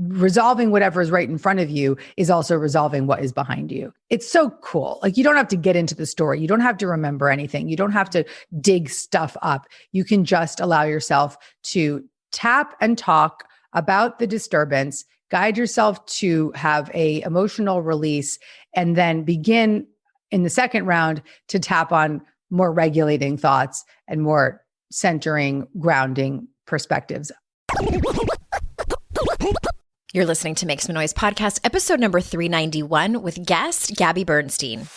resolving whatever is right in front of you is also resolving what is behind you. It's so cool. Like, you don't have to get into the story. You don't have to remember anything. You don't have to dig stuff up. You can just allow yourself to tap and talk about the disturbance, guide yourself to have a emotional release, and then begin in the second round to tap on more regulating thoughts and more centering, grounding perspectives. You're listening to Make Some Noise podcast, episode number 391 with guest Gabby Bernstein.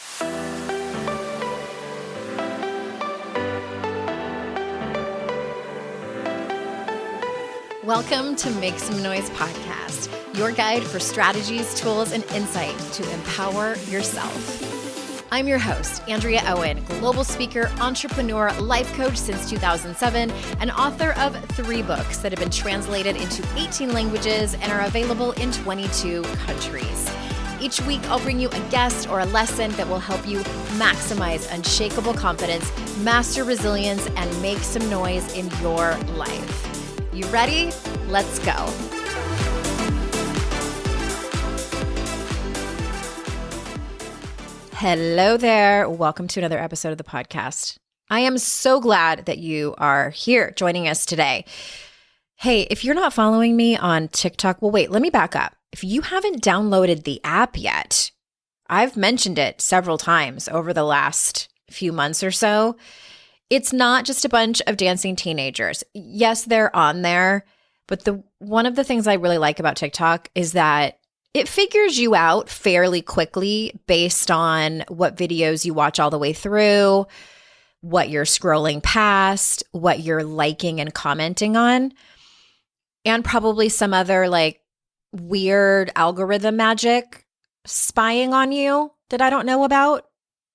Welcome to Make Some Noise podcast, your guide for strategies, tools, and insight to empower yourself. I'm your host, Andrea Owen, global speaker, entrepreneur, life coach since 2007, and author of 3 books that have been translated into 18 languages and are available in 22 countries. Each week, I'll bring you a guest or a lesson that will help you maximize unshakable confidence, master resilience, and make some noise in your life. You ready? Let's go. Hello there. Welcome to another episode of the podcast. I am so glad that you are here joining us today. Hey, if you're not following me on TikTok, well, wait, let me back up. If you haven't downloaded the app yet, I've mentioned it several times over the last few months or so. It's not just a bunch of dancing teenagers. Yes, they're on there, but one of the things I really like about TikTok is that it figures you out fairly quickly based on what videos you watch all the way through, what you're scrolling past, what you're liking and commenting on, and probably some other like weird algorithm magic spying on you that I don't know about,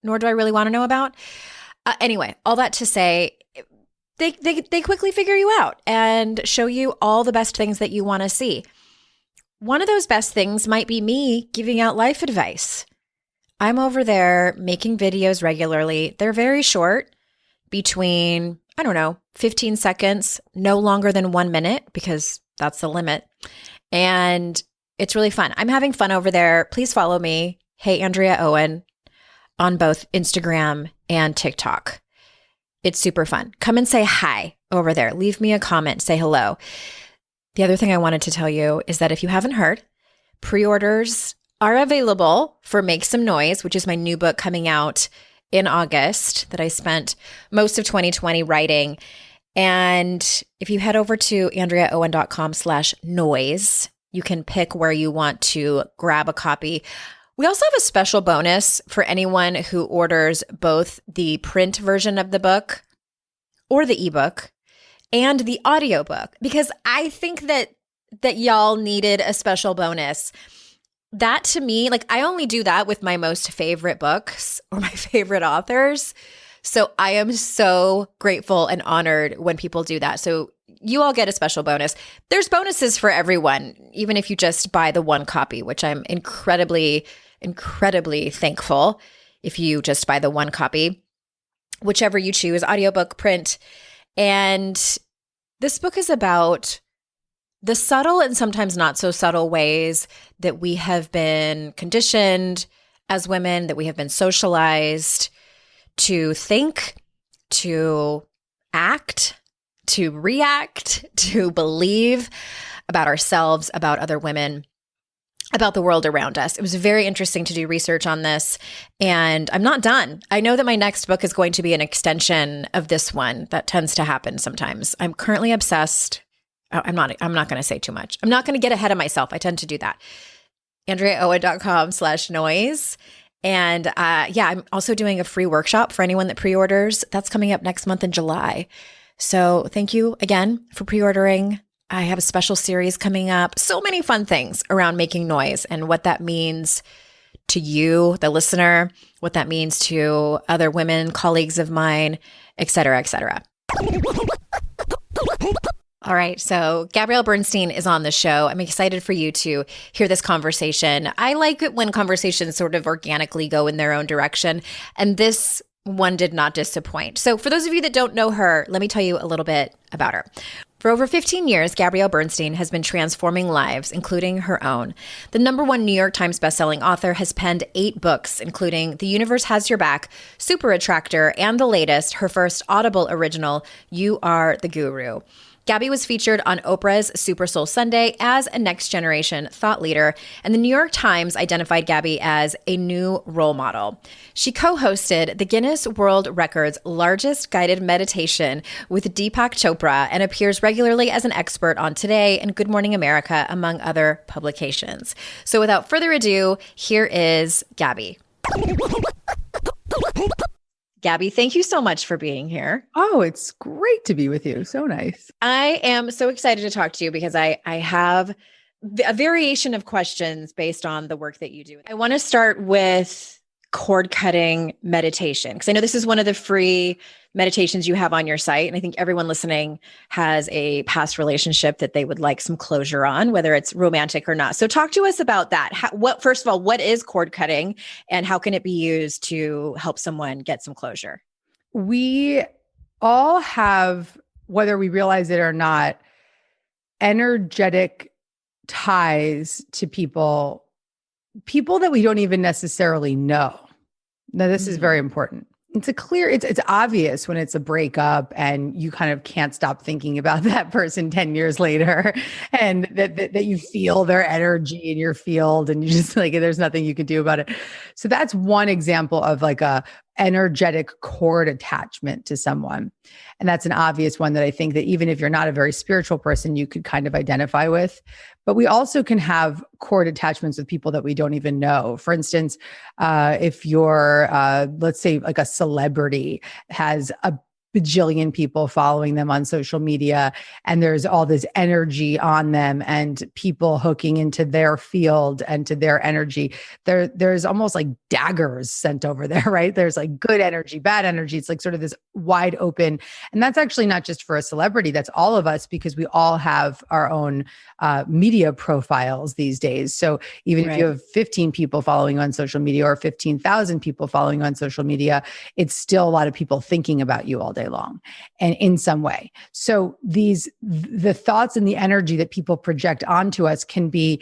nor do I really want to know about. Anyway, all that to say, they quickly figure you out and show you all the best things that you want to see. One of those best things might be me giving out life advice. I'm over there making videos regularly. They're very short, between, 15 seconds, no longer than 1 minute, because that's the limit. And it's really fun. I'm having fun over there. Please follow me. Hey, Andrea Owen, on both Instagram and TikTok. It's super fun. Come and say hi over there. Leave me a comment. Say hello. The other thing I wanted to tell you is that if you haven't heard, pre-orders are available for Make Some Noise, which is my new book coming out in August that I spent most of 2020 writing. And if you head over to andreaowen.com/noise, you can pick where you want to grab a copy. We also have a special bonus for anyone who orders both the print version of the book or the ebook and the audiobook, because I think that y'all needed a special bonus. That to me, like, I only do that with my most favorite books or my favorite authors. So I am so grateful and honored when people do that. So you all get a special bonus. There's bonuses for everyone, even if you just buy the one copy, which I'm incredibly, incredibly thankful if you just buy the one copy, whichever you choose, audiobook, print. And this book is about the subtle and sometimes not so subtle ways that we have been conditioned as women, that we have been socialized to think, to act, to react, to believe about ourselves, about other women, about the world around us. It was very interesting to do research on this, and I'm not done. I know that my next book is going to be an extension of this one. That tends to happen sometimes. I'm currently obsessed. I'm not going to say too much. I'm not going to get ahead of myself. I tend to do that. AndreaOwen.com/noise. And I'm also doing a free workshop for anyone that pre-orders. That's coming up next month in July. So thank you again for pre-ordering. I have a special series coming up. So many fun things around making noise and what that means to you, the listener, what that means to other women, colleagues of mine, et cetera, et cetera. All right, so Gabrielle Bernstein is on the show. I'm excited for you to hear this conversation. I like it when conversations sort of organically go in their own direction, and this one did not disappoint. So for those of you that don't know her, let me tell you a little bit about her. For over 15 years, Gabrielle Bernstein has been transforming lives, including her own. The #1 New York Times bestselling author has penned 8 books, including The Universe Has Your Back, Super Attractor, and the latest, her first Audible original, You Are the Guru. Gabby was featured on Oprah's Super Soul Sunday as a next-generation thought leader, and the New York Times identified Gabby as a new role model. She co-hosted the Guinness World Records largest guided meditation with Deepak Chopra and appears regularly as an expert on Today and Good Morning America, among other publications. So without further ado, here is Gabby. Gabby, thank you so much for being here. Oh, it's great to be with you. So nice. I am so excited to talk to you because I have a variation of questions based on the work that you do. I want to start with cord cutting meditation, because I know this is one of the free meditations you have on your site. And I think everyone listening has a past relationship that they would like some closure on, whether it's romantic or not. So talk to us about that. First of all, what is cord cutting and how can it be used to help someone get some closure? We all have, whether we realize it or not, energetic ties to people that we don't even necessarily know. Now, this is very important. It's obvious when it's a breakup and you kind of can't stop thinking about that person 10 years later, and that you feel their energy in your field and you just like, there's nothing you can do about it. So that's one example of like a energetic cord attachment to someone. And that's an obvious one that I think that even if you're not a very spiritual person, you could kind of identify with. But we also can have cord attachments with people that we don't even know. For instance, if you're, let's say like a celebrity has a bajillion people following them on social media, and there's all this energy on them and people hooking into their field and to their energy. There's almost like daggers sent over there, right? There's like good energy, bad energy. It's like sort of this wide open. And that's actually not just for a celebrity. That's all of us, because we all have our own media profiles these days. So even if you have 15 people following on social media or 15,000 people following on social media, it's still a lot of people thinking about you all day long and in some way. So the thoughts and the energy that people project onto us can be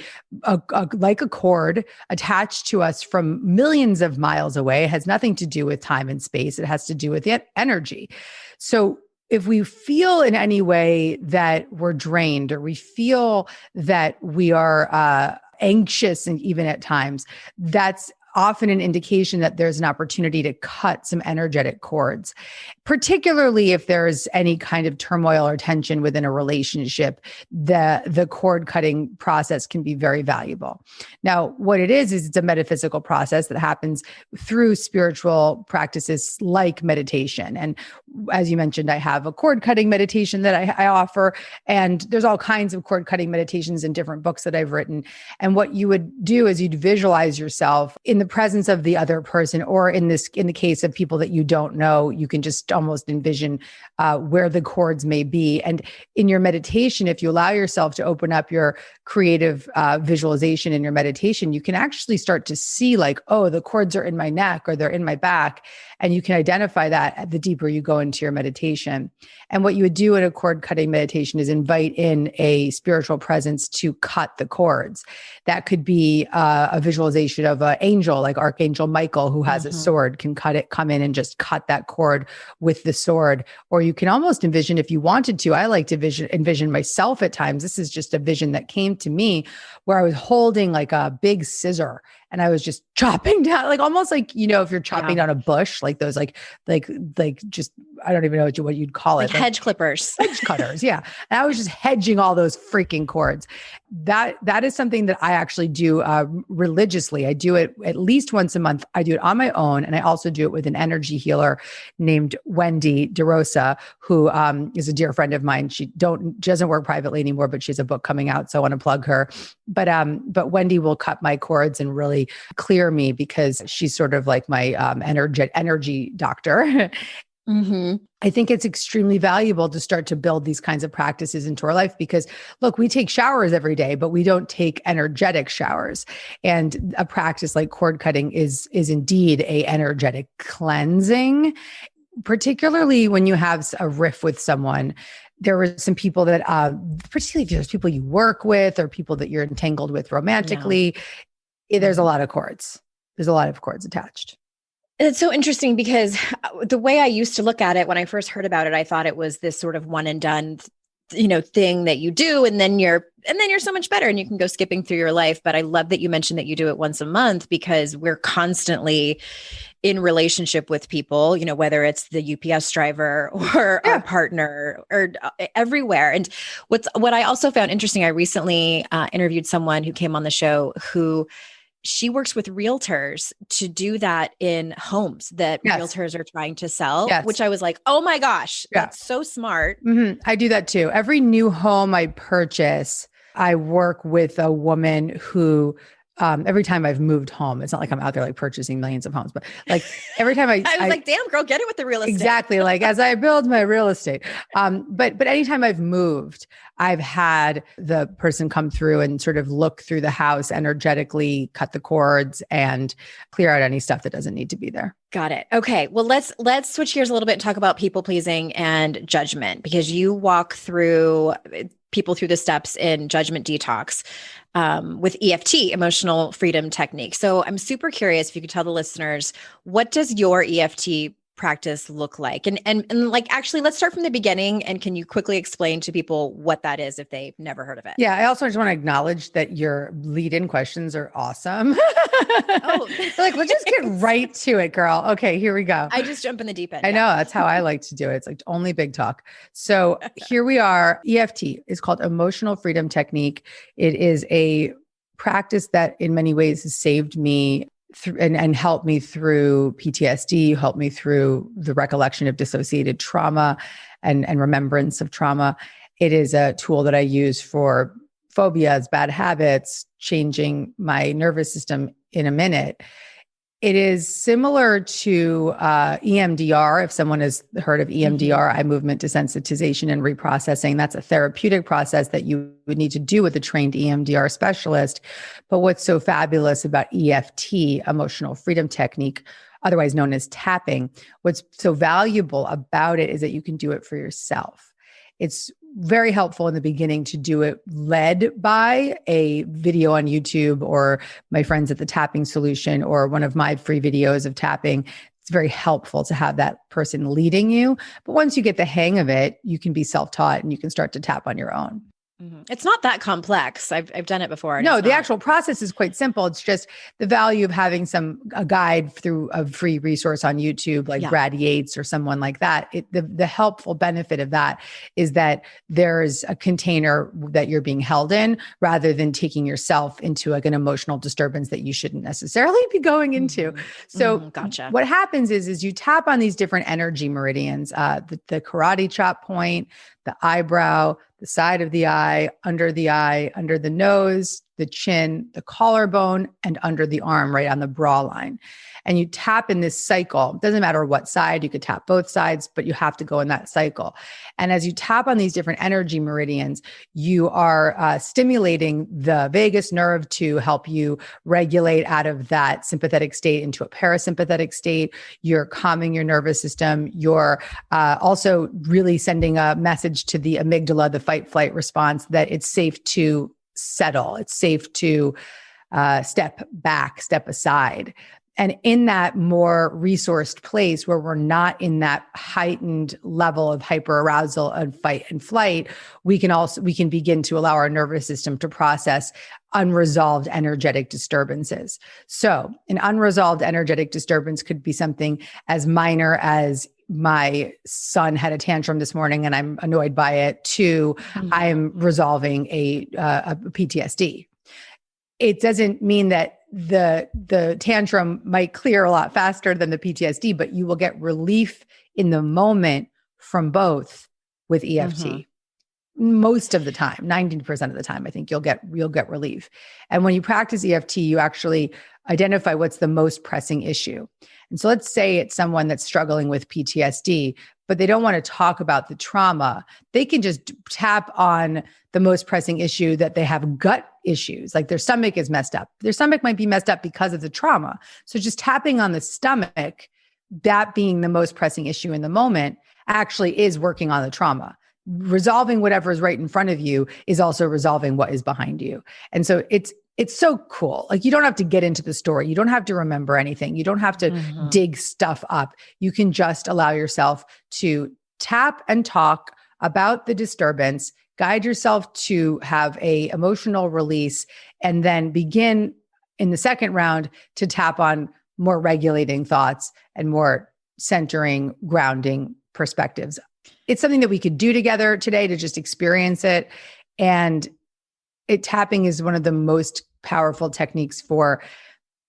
like a cord attached to us from millions of miles away. It has nothing to do with time and space. It has to do with the energy. So if we feel in any way that we're drained, or we feel that we are anxious, and even at times, that's often an indication that there's an opportunity to cut some energetic cords, particularly if there's any kind of turmoil or tension within a relationship. The cord cutting process can be very valuable. Now, what it is it's a metaphysical process that happens through spiritual practices like meditation. And as you mentioned, I have a cord cutting meditation that I offer, and there's all kinds of cord cutting meditations in different books that I've written. And what you would do is you'd visualize yourself in the presence of the other person, or in the case of people that you don't know, you can just almost envision where the cords may be. And in your meditation, if you allow yourself to open up your creative visualization in your meditation, you can actually start to see like, oh, the cords are in my neck or they're in my back. And you can identify that the deeper you go into your meditation. And what you would do in a cord cutting meditation is invite in a spiritual presence to cut the cords. That could be a visualization of an angel, like Archangel Michael, who has a sword, can come in and just cut that cord with the sword. Or you can almost envision, if you wanted to, I like to envision myself at times. This is just a vision that came to me, where I was holding like a big scissor and I was just chopping down, like almost like, if you're chopping down a bush, like those, like just, I don't even know what you'd call it. Like hedge clippers. Hedge cutters. Yeah. And I was just hedging all those freaking cords. That is something that I actually do religiously. I do it at least once a month. I do it on my own. And I also do it with an energy healer named Wendy DeRosa, who is a dear friend of mine. She doesn't work privately anymore, but she has a book coming out. So I want to plug her. But Wendy will cut my cords and really clear me, because she's sort of like my energy doctor. Mm-hmm. I think it's extremely valuable to start to build these kinds of practices into our life, because look, we take showers every day, but we don't take energetic showers. And a practice like cord cutting is indeed a energetic cleansing, particularly when you have a riff with someone. There were some people that, particularly if there's people you work with or people that you're entangled with romantically, there's a lot of cords. There's a lot of cords attached. It's so interesting because the way I used to look at it when I first heard about it, I thought it was this sort of one and done, thing that you do, and then you're so much better and you can go skipping through your life. But I love that you mentioned that you do it once a month, because we're constantly in relationship with people, whether it's the UPS driver or our partner or everywhere. And what I also found interesting, I recently interviewed someone who came on the show who she works with realtors to do that in homes that realtors are trying to sell, which I was like, oh my gosh, that's so smart. Mm-hmm. I do that too. Every new home I purchase, I work with a woman who, every time I've moved home, it's not like I'm out there like purchasing millions of homes, but like every time I was like, damn girl, get it with the real estate. Exactly. Like as I build my real estate. But anytime I've moved, I've had the person come through and sort of look through the house energetically, cut the cords and clear out any stuff that doesn't need to be there. Got it. Okay. Well, let's switch gears a little bit and talk about people pleasing and judgment, because you walk through people through the steps in judgment detox with EFT, emotional freedom technique. So I'm super curious if you could tell the listeners, what does your EFT practice look like? And like, actually, let's start from the beginning. And can you quickly explain to people what that is if they've never heard of it? Yeah. I also just want to acknowledge that your lead-in questions are awesome. Like, let's just get right to it, girl. Okay, here we go. I just jump in the deep end. I know that's how I like to do it. It's like only big talk. So here we are. EFT is called Emotional Freedom Technique. It is a practice that in many ways has saved me and helped me through PTSD, helped me through the recollection of dissociated trauma and remembrance of trauma. It is a tool that I use for phobias, bad habits, changing my nervous system in a minute. It is similar to EMDR. If someone has heard of EMDR, eye movement desensitization and reprocessing, that's a therapeutic process that you would need to do with a trained EMDR specialist. But what's so fabulous about EFT, emotional freedom technique, otherwise known as tapping, what's so valuable about it is that you can do it for yourself. It's very helpful in the beginning to do it led by a video on YouTube or my friends at the Tapping Solution or one of my free videos of tapping. It's very helpful to have that person leading you. But once you get the hang of it, you can be self-taught and you can start to tap on your own. It's not that complex. I've done it before. No, the actual process is quite simple. It's just the value of having a guide through a free resource on YouTube, like Brad Yates or someone like that. The helpful benefit of that is that there's a container that you're being held in rather than taking yourself into like an emotional disturbance that you shouldn't necessarily be going into. So gotcha. What happens is you tap on these different energy meridians, the karate chop point, the eyebrow, the side of the eye, under the nose, the chin, the collarbone, and under the arm, right on the bra line. And you tap in this cycle. It doesn't matter what side, you could tap both sides, but you have to go in that cycle. And as you tap on these different energy meridians, you are stimulating the vagus nerve to help you regulate out of that sympathetic state into a parasympathetic state. You're calming your nervous system. You're also really sending a message to the amygdala, the fight flight response, that it's safe to settle. It's safe to step back, step aside. And in that more resourced place where we're not in that heightened level of hyperarousal and fight and flight, we can begin to allow our nervous system to process unresolved energetic disturbances. So an unresolved energetic disturbance could be something as minor as my son had a tantrum this morning and I'm annoyed by it, to I'm resolving a PTSD. It doesn't mean that the tantrum might clear a lot faster than the PTSD, but you will get relief in the moment from both with EFT. Most of the time, 90% of the time, I think you'll get relief. And when you practice EFT, you actually identify what's the most pressing issue. And so let's say it's someone that's struggling with PTSD, but they don't want to talk about the trauma. They can just tap on the most pressing issue, that they have gut issues, like their stomach is messed up. Their stomach might be messed up because of the trauma. So just tapping on the stomach, that being the most pressing issue in the moment, actually is working on the trauma. resolving whatever is right in front of you is also resolving what is behind you. And so it's so cool. Like you don't have to get into the story. You don't have to remember anything. You don't have to dig stuff up. You can just allow yourself to tap and talk about the disturbance, guide yourself to have a emotional release, and then begin in the second round to tap on more regulating thoughts and more centering, grounding perspectives. It's something that we could do together today to just experience it. And tapping is one of the most powerful techniques for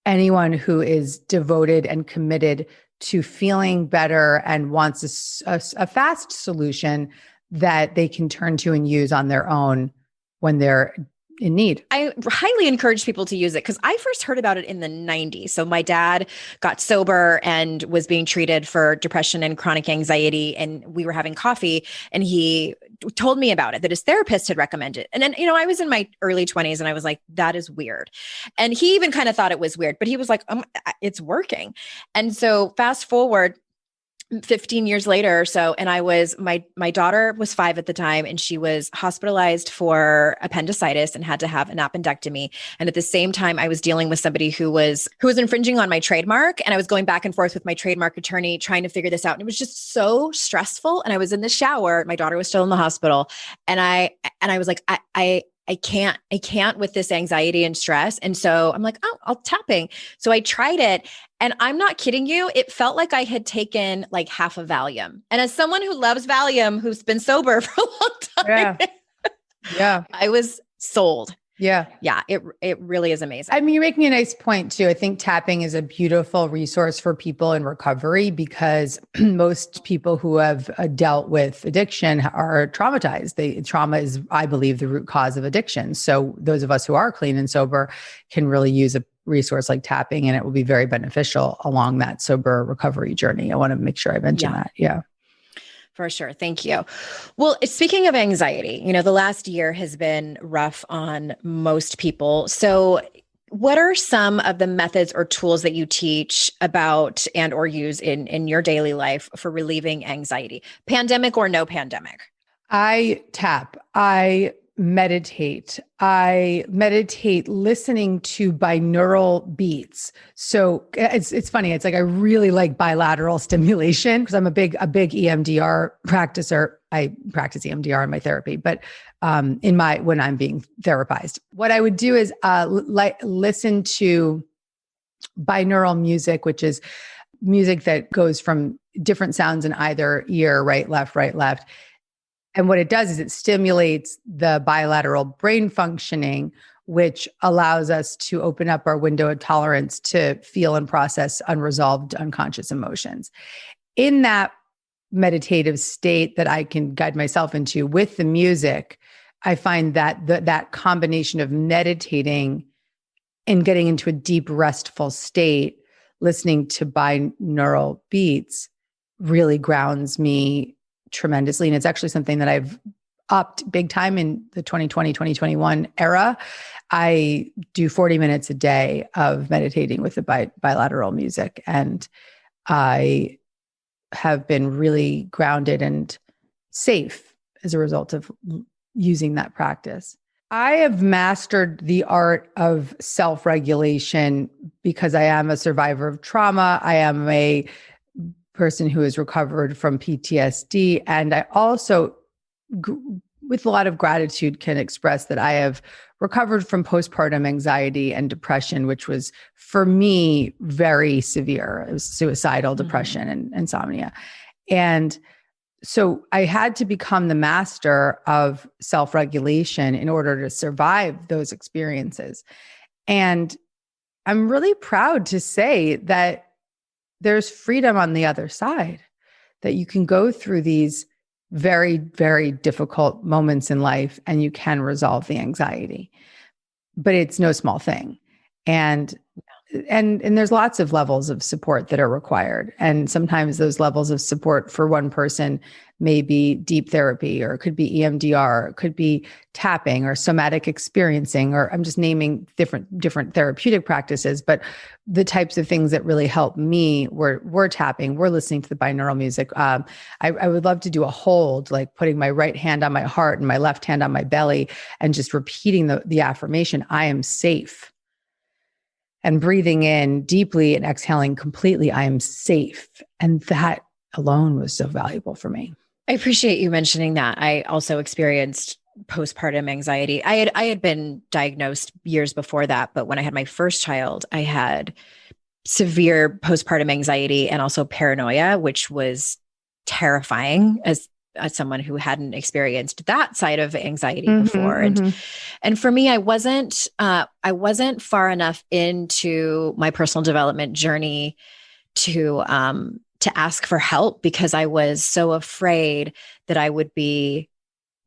anyone who is devoted and committed to feeling better and wants a fast solution that they can turn to and use on their own when they're in need. I highly encourage people to use it because I first heard about it in the 90s. So my dad got sober and was being treated for depression and chronic anxiety. And we were having coffee and he told me about it, that his therapist had recommended. And then, I was in my early 20s and I was like, that is weird. And he even kind of thought it was weird, but he was like, it's working. And so fast forward 15 years later or so. And my daughter was 5 at the time and she was hospitalized for appendicitis and had to have an appendectomy. And at the same time, I was dealing with somebody who was infringing on my trademark. And I was going back and forth with my trademark attorney, trying to figure this out. And it was just so stressful. And I was in the shower. My daughter was still in the hospital. And I was like, I can't with this anxiety and stress. And so I'm like, I'll tapping. So I tried it and I'm not kidding you. It felt like I had taken like half a Valium. And as someone who loves Valium, who's been sober for a long time, yeah. I was sold. Yeah. Yeah. It really is amazing. I mean, you're making a nice point too. I think tapping is a beautiful resource for people in recovery because most people who have dealt with addiction are traumatized. Trauma is, I believe, the root cause of addiction. So those of us who are clean and sober can really use a resource like tapping, and it will be very beneficial along that sober recovery journey. I want to make sure I mention that. Yeah. For sure. Thank you. Well, speaking of anxiety, the last year has been rough on most people. So what are some of the methods or tools that you teach about and or use in your daily life for relieving anxiety, pandemic or no pandemic? I tap. I meditate listening to binaural beats. So it's funny. It's like, I really like bilateral stimulation because I'm a big EMDR practicer. I practice EMDR in my therapy, but when I'm being therapized, what I would do is listen to binaural music, which is music that goes from different sounds in either ear, right, left. And what it does is it stimulates the bilateral brain functioning, which allows us to open up our window of tolerance to feel and process unresolved unconscious emotions. In that meditative state that I can guide myself into with the music, I find that that combination of meditating and getting into a deep, restful state, listening to binaural beats really grounds me tremendously. And it's actually something that I've upped big time in the 2020, 2021 era. I do 40 minutes a day of meditating with the bilateral music. And I have been really grounded and safe as a result of using that practice. I have mastered the art of self-regulation because I am a survivor of trauma. I am a person who has recovered from PTSD. And I also, with a lot of gratitude, can express that I have recovered from postpartum anxiety and depression, which was for me very severe. It was suicidal depression and insomnia. And so I had to become the master of self-regulation in order to survive those experiences. And I'm really proud to say that there's freedom on the other side, that you can go through these very, very difficult moments in life and you can resolve the anxiety, but it's no small thing. And and there's lots of levels of support that are required. And sometimes those levels of support for one person may be deep therapy, or it could be EMDR, or it could be tapping or somatic experiencing, or I'm just naming different therapeutic practices. But the types of things that really help me were tapping, we're listening to the binaural music. I would love to do a hold, like putting my right hand on my heart and my left hand on my belly and just repeating the affirmation, I am safe. And breathing in deeply and exhaling completely, I am safe. And that alone was so valuable for me. I appreciate you mentioning that. I also experienced postpartum anxiety. I had been diagnosed years before that, but when I had my first child, I had severe postpartum anxiety and also paranoia, which was terrifying as someone who hadn't experienced that side of anxiety before. And for me, I wasn't far enough into my personal development journey to ask for help, because I was so afraid that I would be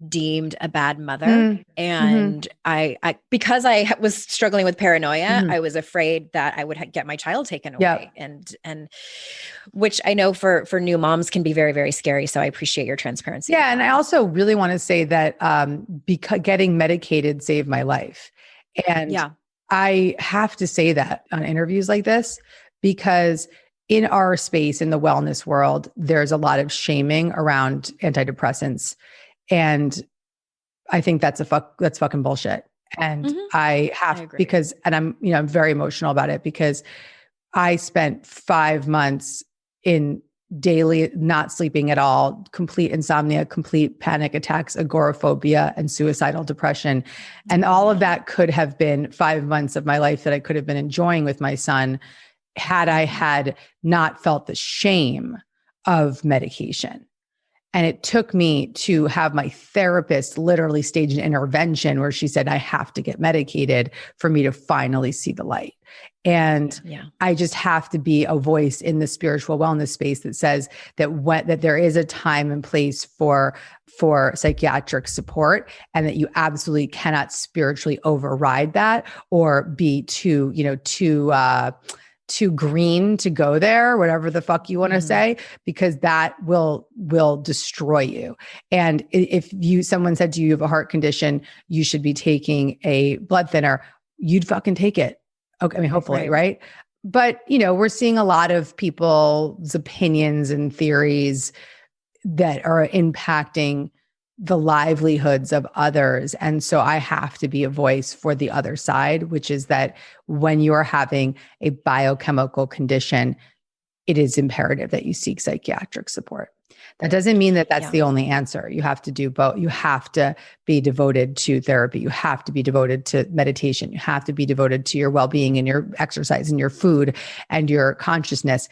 deemed a bad mother. And I because I was struggling with paranoia, I was afraid that I would get my child taken away. And which I know for new moms can be very, very scary. So I appreciate your transparency. Yeah. And I also really want to say that because getting medicated saved my life. And I have to say that on interviews like this, because in our space, in the wellness world, there's a lot of shaming around antidepressants. And I think that's fucking bullshit. And I have, because, and I'm very emotional about it, because I spent 5 months in daily, not sleeping at all, complete insomnia, complete panic attacks, agoraphobia, and suicidal depression. And all of that could have been 5 months of my life that I could have been enjoying with my son, had I had not felt the shame of medication. And it took me to have my therapist literally stage an intervention where she said, I have to get medicated for me to finally see the light. And I just have to be a voice in the spiritual wellness space that says that there is a time and place for psychiatric support, and that you absolutely cannot spiritually override that or be too green to go there, whatever the fuck you want to say, because that will destroy you. And if someone said to you, you have a heart condition, you should be taking a blood thinner, you'd fucking take it. Okay. I mean, hopefully, right? But, we're seeing a lot of people's opinions and theories that are impacting the livelihoods of others. And so I have to be a voice for the other side, which is that when you are having a biochemical condition, it is imperative that you seek psychiatric support. That doesn't mean that that's the only answer. You have to do both. You have to be devoted to therapy. You have to be devoted to meditation. You have to be devoted to your well-being and your exercise and your food and your consciousness.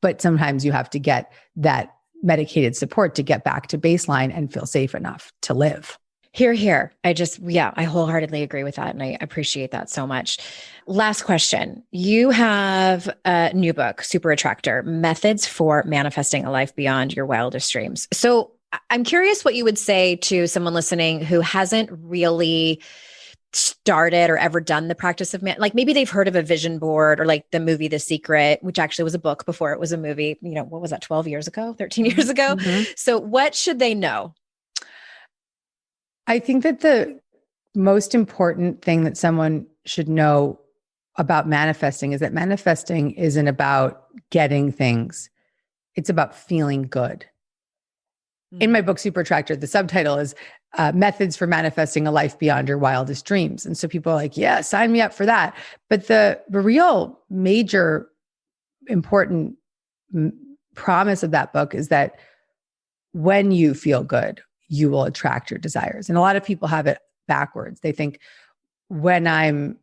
But sometimes you have to get that medicated support to get back to baseline and feel safe enough to live. Here. I wholeheartedly agree with that. And I appreciate that so much. Last question. You have a new book, Super Attractor: Methods for Manifesting a Life Beyond Your Wildest Dreams. So I'm curious what you would say to someone listening who hasn't really started or ever done the practice of like maybe they've heard of a vision board or like the movie The Secret, which actually was a book before it was a movie, what was that, 12 years ago, 13 years ago? So what should they know? I think that the most important thing that someone should know about manifesting is that manifesting isn't about getting things. It's about feeling good. In my book, Super Attractor, the subtitle is Methods for Manifesting a Life Beyond Your Wildest Dreams. And so people are like, yeah, sign me up for that. But the real major important promise of that book is that when you feel good, you will attract your desires. And a lot of people have it backwards. They think when I'm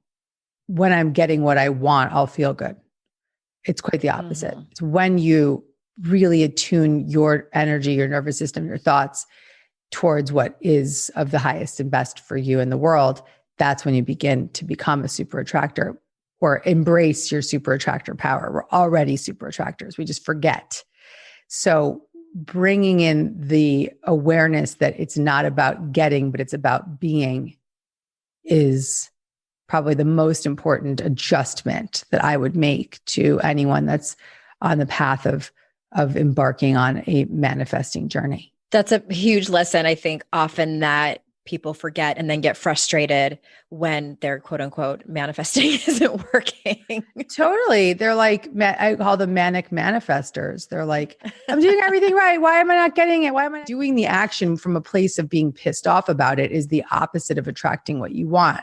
getting what I want, I'll feel good. It's quite the opposite. It's when you really attune your energy, your nervous system, your thoughts towards what is of the highest and best for you in the world. That's when you begin to become a super attractor or embrace your super attractor power. We're already super attractors. We just forget. So bringing in the awareness that it's not about getting, but it's about being is probably the most important adjustment that I would make to anyone that's on the path of embarking on a manifesting journey. That's a huge lesson. I think often that people forget and then get frustrated when their quote unquote manifesting isn't working. Totally. They're like, I call them manic manifestors. They're like, I'm doing everything right. Why am I not getting it? Why am I doing the action from a place of being pissed off about it is the opposite of attracting what you want.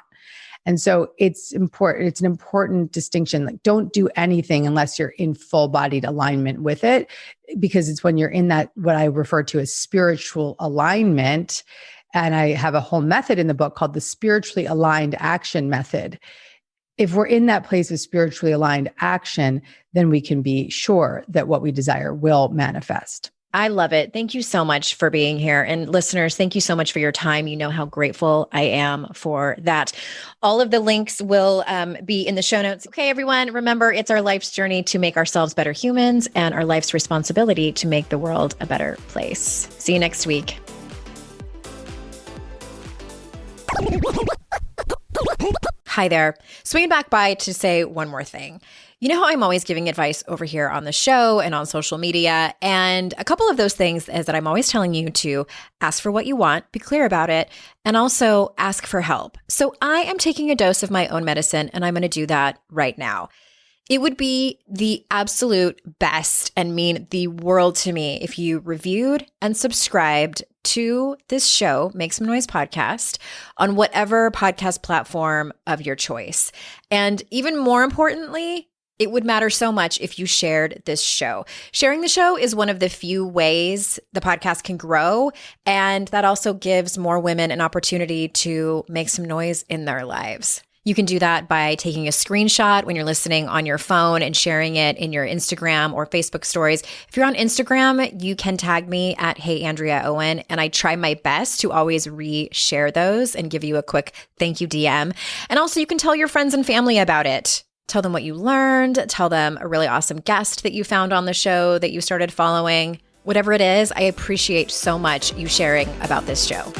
And so it's important. It's an important distinction. Like, don't do anything unless you're in full bodied alignment with it, because it's when you're in that, what I refer to as spiritual alignment. And I have a whole method in the book called the spiritually aligned action method. If we're in that place of spiritually aligned action, then we can be sure that what we desire will manifest. I love it. Thank you so much for being here. And listeners, thank you so much for your time. You know how grateful I am for that. All of the links will be in the show notes. Okay, everyone, remember, it's our life's journey to make ourselves better humans and our life's responsibility to make the world a better place. See you next week. Hi there. Swinging back by to say one more thing. You know how I'm always giving advice over here on the show and on social media, and a couple of those things is that I'm always telling you to ask for what you want, be clear about it, and also ask for help. So I am taking a dose of my own medicine, and I'm going to do that right now. It would be the absolute best and mean the world to me if you reviewed and subscribed to this show, Make Some Noise podcast, on whatever podcast platform of your choice. And even more importantly, it would matter so much if you shared this show. Sharing the show is one of the few ways the podcast can grow, and that also gives more women an opportunity to make some noise in their lives. You can do that by taking a screenshot when you're listening on your phone and sharing it in your Instagram or Facebook stories. If you're on Instagram, you can tag me at HeyAndreaOwen, and I try my best to always re-share those and give you a quick thank you DM. And also you can tell your friends and family about it. Tell them what you learned. Tell them a really awesome guest that you found on the show that you started following. Whatever it is, I appreciate so much you sharing about this show.